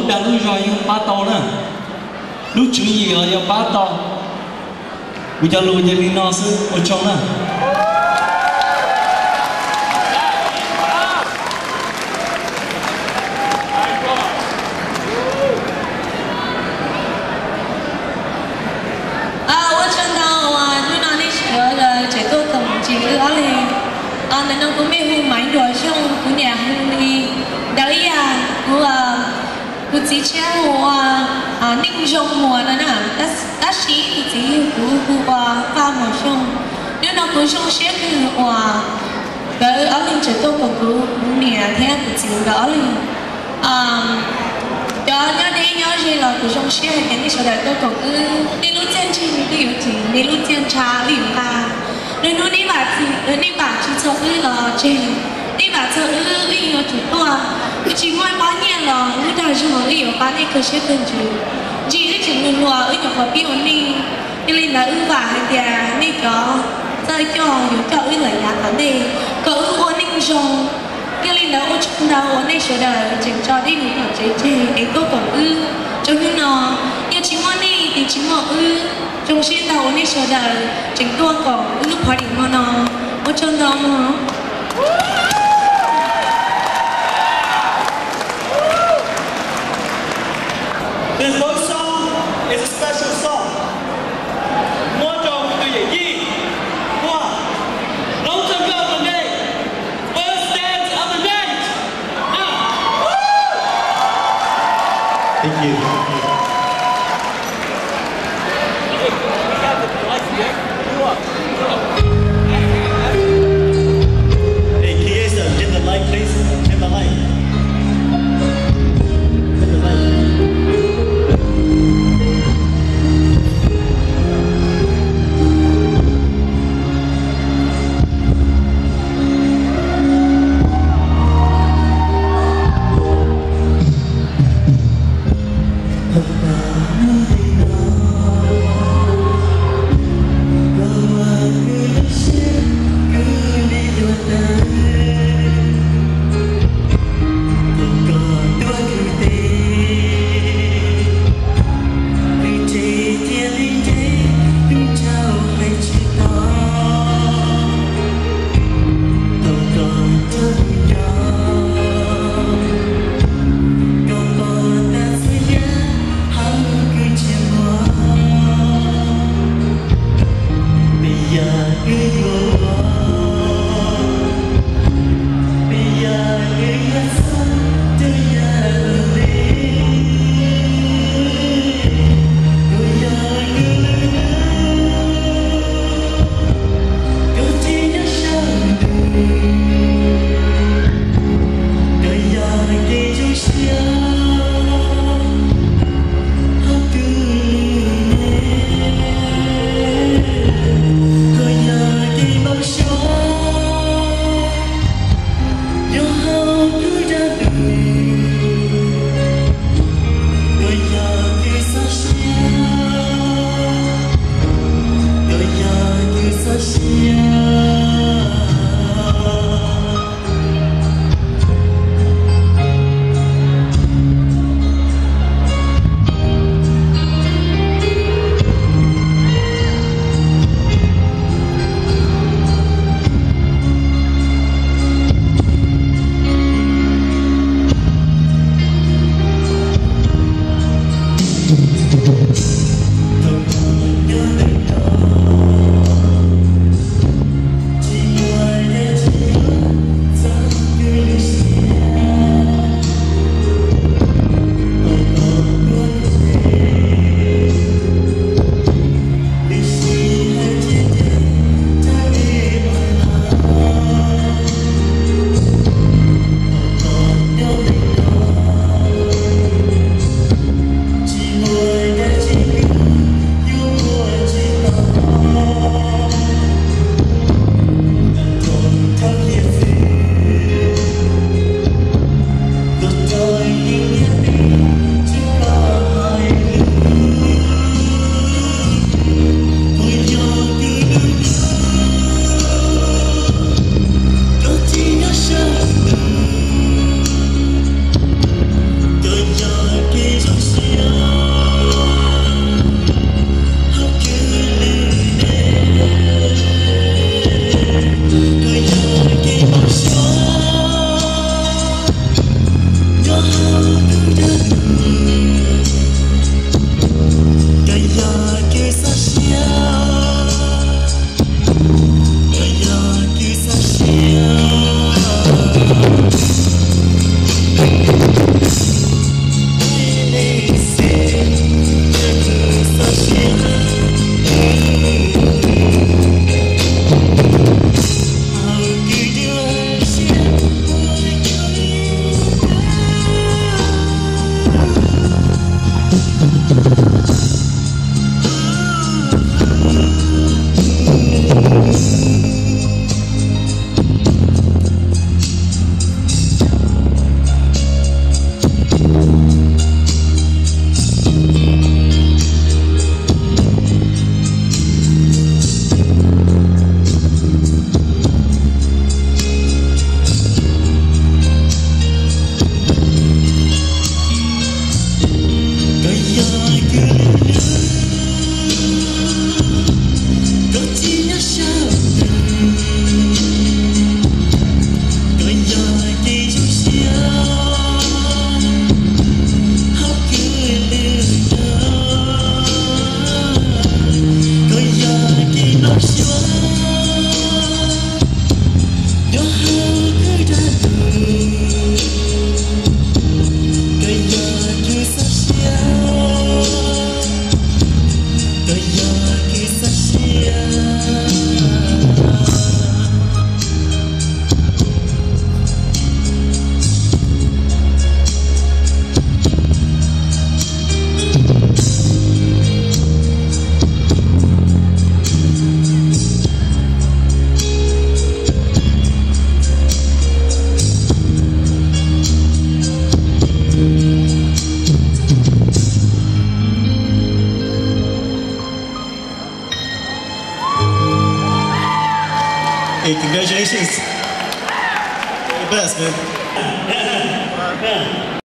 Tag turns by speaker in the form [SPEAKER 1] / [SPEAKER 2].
[SPEAKER 1] đã lúc rồi yêu ba tàu nè lúc chuyện gì ở yêu ba tàu bây giờ lúc giờ đi nó sư ở trong nè
[SPEAKER 2] nên nó cũng biết hôn máy rồi chứ không cũng nhà hôn đi đấy của chị cha của ninh rong mùa đó nè đã sĩ thì chị của pha mùa sông nếu nó cũng sông xét thì cái ở bên trời tôi còn của nhà thế của chị đó cho nhớ đi nhớ gì là của sông xét thì cái sau đó tôi còn cứ đi lúc trên trên cái yếu chỉ đi lúc trên trà liền ta nên nó đi bà chỉ cho là trên đi bà cho ở chủ tòa chỉ ngoài bao nhiêu là người ta dùng ở ở bao nhiêu cơ sở cần chỉ cái chuyện mình hòa ở nhà họ biết ổn định cho nên là bà hay là này có chơi cho ở lại nhà vấn đề có ổn định rồi cho nên là ở trong đó ổn định số đời chỉnh cho đi được ở trên để tôi còn cho nên nó như chỉ ngoài đi thì chỉ mà trong xuyên đầu này số đời chính tôi có lúc hỏi điểm mà nó ở trong đó mà
[SPEAKER 3] This next song is a special song. Một trong những người gì? One. Long time ago the day. First dance of the night. Now.
[SPEAKER 4] Thank you. Hey, Kiesa, dim the light, please. Dim the light. Dim the light. Chỉ Hey, congratulations. You're the best, man.